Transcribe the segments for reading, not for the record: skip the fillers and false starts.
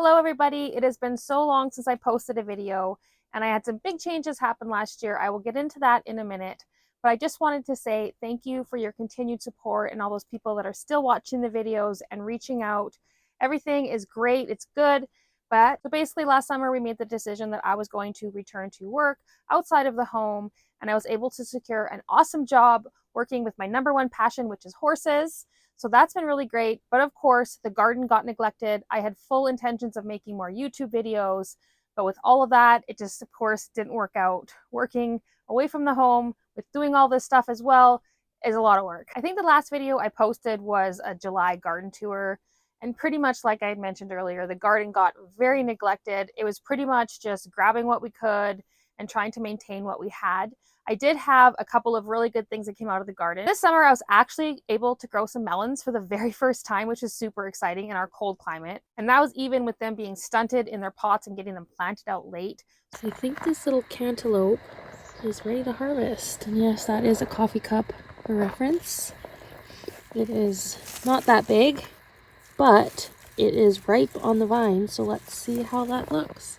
Hello everybody, it has been so long since I posted a video and I had some big changes happen last year. I will get into that in a minute, but I just wanted to say thank you for your continued support and all those people that are still watching the videos and reaching out. Everything is great, it's good, but so basically last summer we made the decision that I was going to return to work outside of the home, and I was able to secure an awesome job working with my number one passion, which is horses. So that's been really great. But of course, the garden got neglected. I had full intentions of making more YouTube videos, but with all of that, it just, of course, didn't work out. Working away from the home with doing all this stuff as well is a lot of work. I think the last video I posted was a July garden tour. And pretty much like I had mentioned earlier, the garden got very neglected. It was pretty much just grabbing what we could and trying to maintain what we had. I did have a couple of really good things that came out of the garden. This summer, I was actually able to grow some melons for the very first time, which is super exciting in our cold climate. And that was even with them being stunted in their pots and getting them planted out late. So I think this little cantaloupe is ready to harvest. And yes, that is a coffee cup for reference. It is not that big, but it is ripe on the vine. So let's see how that looks.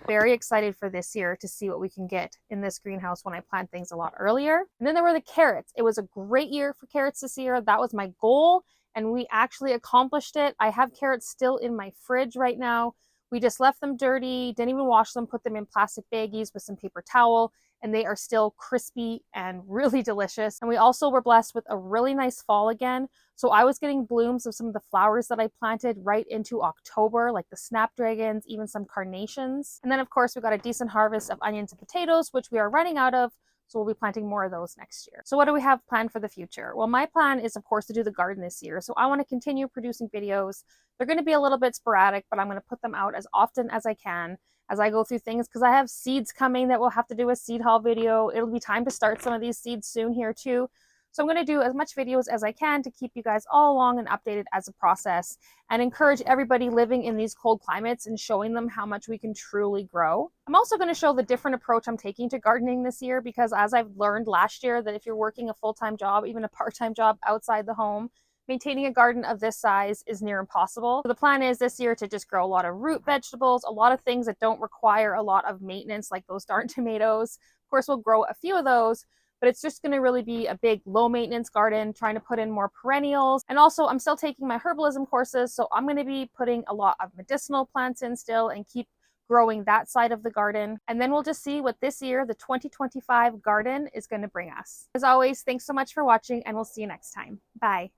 Very excited for this year to see what we can get in this greenhouse when I plant things a lot earlier. And then there were the carrots. It was a great year for carrots this year. That was my goal, and we actually accomplished it. I have carrots still in my fridge right now. We just left them dirty, didn't even wash them, put them in plastic baggies with some paper towel, and they are still crispy and really delicious. And we also were blessed with a really nice fall again. So I was getting blooms of some of the flowers that I planted right into October, like the snapdragons, even some carnations. And then of course we got a decent harvest of onions and potatoes, which we are running out of. So we'll be planting more of those next year. So what do we have planned for the future? Well, my plan is of course to do the garden this year. So I want to continue producing videos. They're going to be a little bit sporadic, but I'm going to put them out as often as I can as I go through things, because I have seeds coming that we'll have to do a seed haul video. It'll be time to start some of these seeds soon here too. So I'm going to do as much videos as I can to keep you guys all along and updated as a process, and encourage everybody living in these cold climates and showing them how much we can truly grow. I'm also going to show the different approach I'm taking to gardening this year, because as I've learned last year that if you're working a full-time job, even a part-time job outside the home, maintaining a garden of this size is near impossible. So the plan is this year to just grow a lot of root vegetables, a lot of things that don't require a lot of maintenance, like those darn tomatoes. Of course, we'll grow a few of those, but it's just going to really be a big low maintenance garden, trying to put in more perennials. And also I'm still taking my herbalism courses, so I'm going to be putting a lot of medicinal plants in still and keep growing that side of the garden. And then we'll just see what this year, the 2025 garden, is going to bring us. As always, thanks so much for watching, and we'll see you next time. Bye.